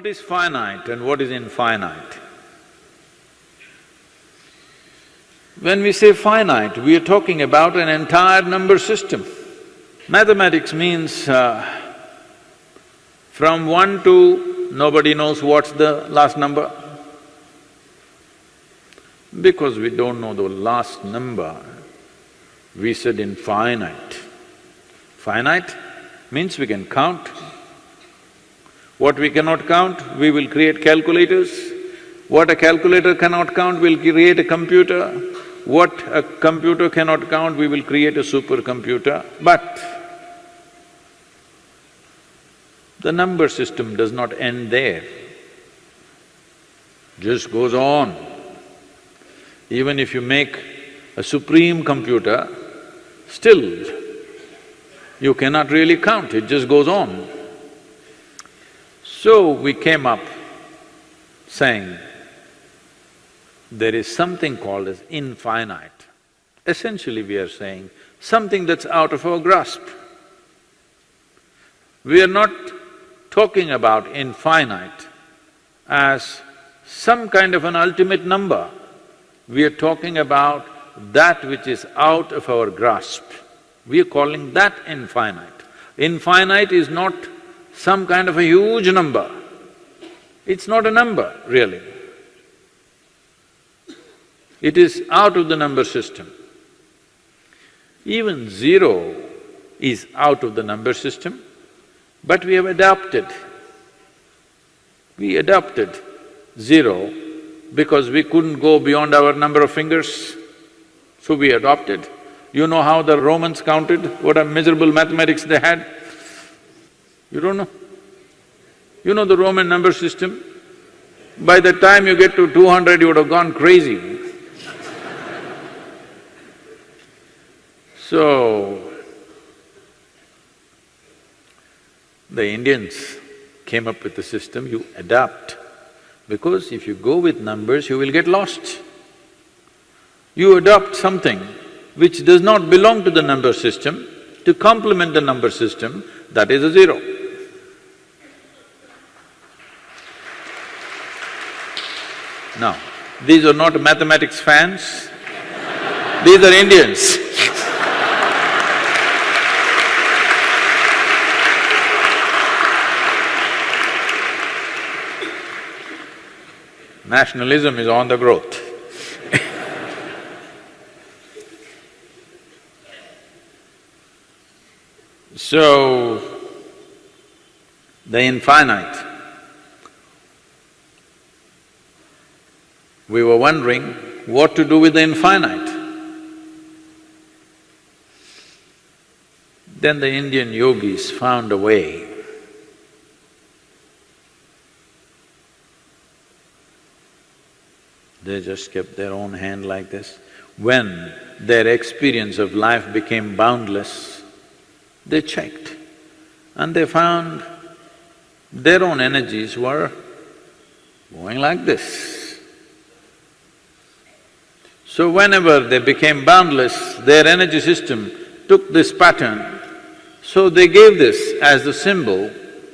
What is finite and what is infinite? When we say finite, we are talking about an entire number system. Mathematics means from 1 to nobody knows what's the last number. Because we don't know the last number, we said infinite. Finite means we can count. What we cannot count, we will create calculators. What a calculator cannot count, we'll create a computer. What a computer cannot count, we will create a supercomputer. But the number system does not end there, just goes on. Even if you make a supreme computer, still you cannot really count, it just goes on. So we came up saying, there is something called as infinite. Essentially we are saying, something that's out of our grasp. We are not talking about infinite as some kind of an ultimate number. We are talking about that which is out of our grasp. We are calling that infinite. Infinite is not some kind of a huge number. It's not a number, really. It is out of the number system. Even zero is out of the number system, but we have adopted. We adopted zero because we couldn't go beyond our number of fingers, so we adopted. You know how the Romans counted? What a miserable mathematics they had? You don't know? You know the Roman number system? By the time you get to 200, you would have gone crazy. So, the Indians came up with the system, you adapt. Because if you go with numbers, you will get lost. You adopt something which does not belong to the number system to complement the number system, that is a zero. Now, these are not mathematics fans, these are Indians. Nationalism is on the growth. So, the infinite. We were wondering what to do with the infinite. Then the Indian yogis found a way. They just kept their own hand like this. When their experience of life became boundless, they checked and they found their own energies were going like this. So whenever they became boundless, their energy system took this pattern, so they gave this as the symbol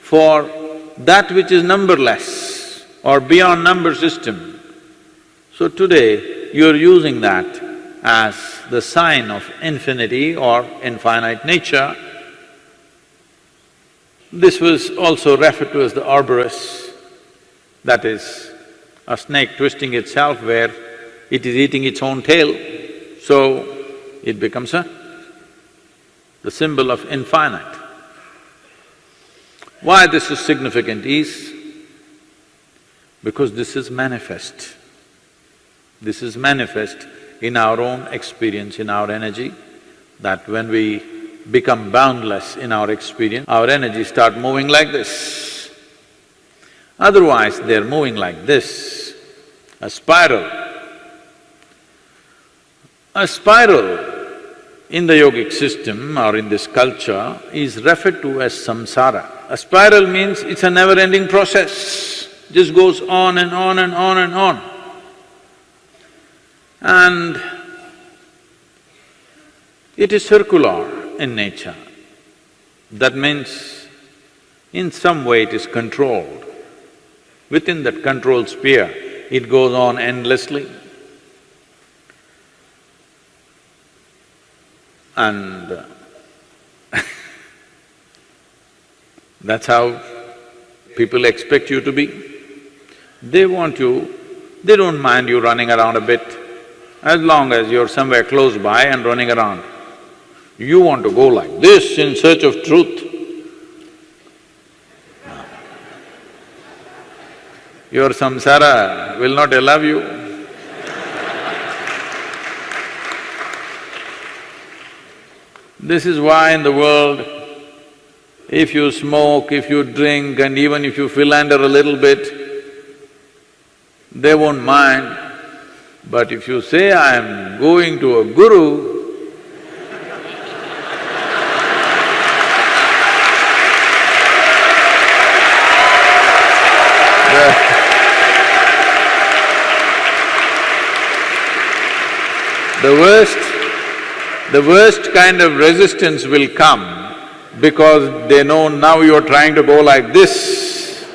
for that which is numberless or beyond number system. So today, you're using that as the sign of infinity or infinite nature. This was also referred to as the arboreus, that is, a snake twisting itself where it is eating its own tail, so it becomes the symbol of infinite. Why this is significant is because this is manifest. This is manifest in our own experience, in our energy, that when we become boundless in our experience, our energies start moving like this. Otherwise, they're moving like this, a spiral. A spiral in the yogic system or in this culture is referred to as samsara. A spiral means it's a never-ending process, just goes on and on and on and on. And it is circular in nature. That means in some way it is controlled. within that control sphere, it goes on endlessly. And that's how people expect you to be. They want you, they don't mind you running around a bit, as long as you're somewhere close by and running around. You want to go like this in search of truth. Your samsara will not allow you. This is why in the world, if you smoke, if you drink, and even if you philander a little bit, they won't mind. But if you say, I am going to a guru, the worst kind of resistance will come because they know now you're trying to go like this.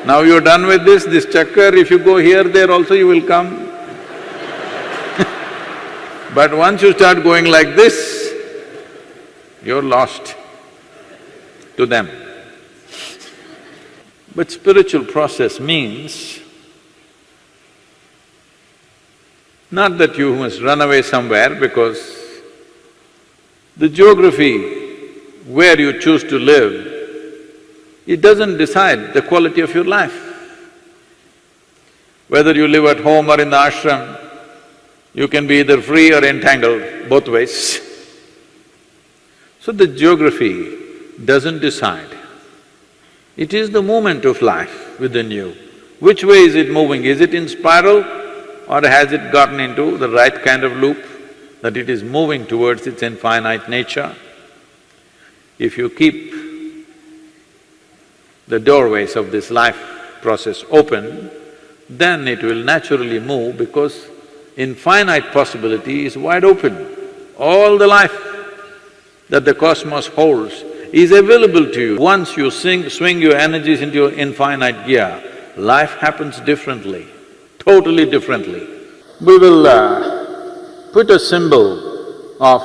Now you're done with this chakkar, if you go here, there also you will come. But once you start going like this, you're lost to them. But spiritual process means not that you must run away somewhere, because the geography where you choose to live, it doesn't decide the quality of your life. Whether you live at home or in the ashram, you can be either free or entangled, both ways. So the geography doesn't decide. It is the movement of life within you. Which way is it moving? Is it in spiral or has it gotten into the right kind of loop, that it is moving towards its infinite nature? If you keep the doorways of this life process open, then it will naturally move, because infinite possibility is wide open. All the life that the cosmos holds is available to you. Once you swing your energies into your infinite gear, life happens differently, totally differently. We will put a symbol of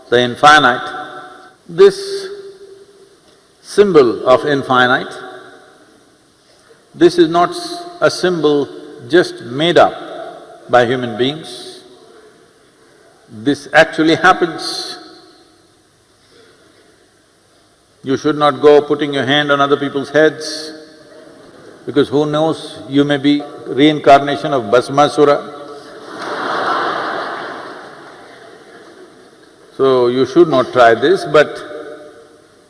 the infinite. This symbol of infinite, this is not a symbol just made up by human beings. This actually happens. You should not go putting your hand on other people's heads, because who knows, you may be reincarnation of Bhasmasura. So you should not try this, but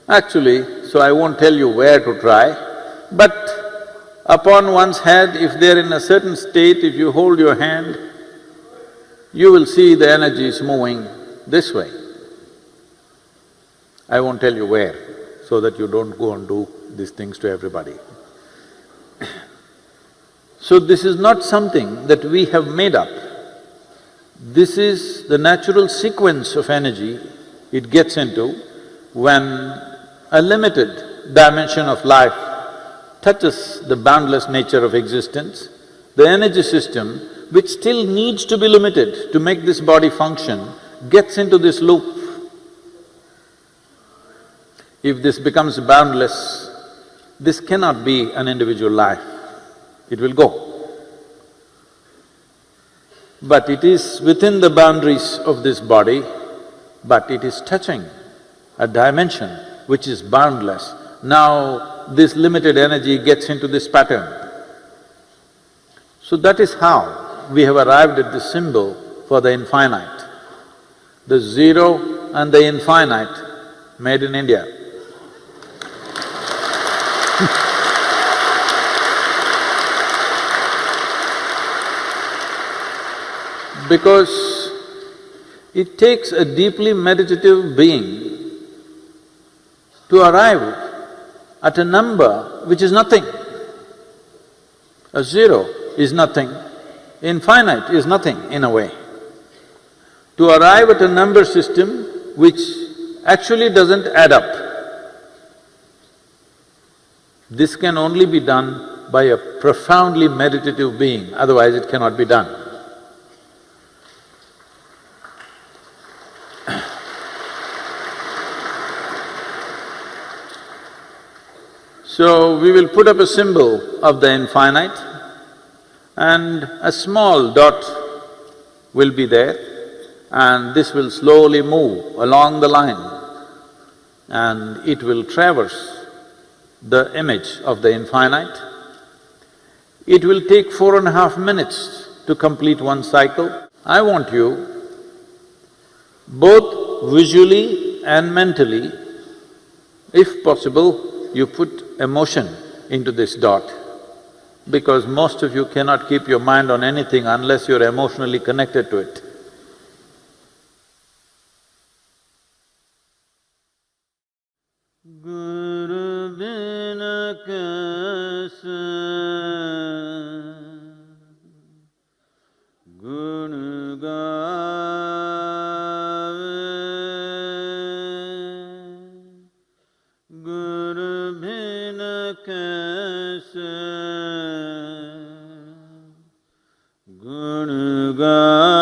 actually, so I won't tell you where to try, but upon one's head, if they're in a certain state, if you hold your hand, you will see the energies moving this way. I won't tell you where, so that you don't go and do these things to everybody. So this is not something that we have made up. This is the natural sequence of energy it gets into when a limited dimension of life touches the boundless nature of existence. The energy system, which still needs to be limited to make this body function, gets into this loop. If this becomes boundless, this cannot be an individual life, it will go. But it is within the boundaries of this body, but it is touching a dimension which is boundless. Now, this limited energy gets into this pattern. So that is how we have arrived at the symbol for the infinite. The zero and the infinite made in India. Because it takes a deeply meditative being to arrive at a number which is nothing. A zero is nothing, infinite is nothing in a way. To arrive at a number system which actually doesn't add up, this can only be done by a profoundly meditative being, otherwise it cannot be done. So, we will put up a symbol of the infinite and a small dot will be there and this will slowly move along the line and it will traverse the image of the infinite. It will take 4.5 minutes to complete one cycle. I want you, both visually and mentally, if possible, you put emotion into this dot, because most of you cannot keep your mind on anything unless you're emotionally connected to it. Guru bina kaisa gun gaave, Guru bina kaisa gun gaave.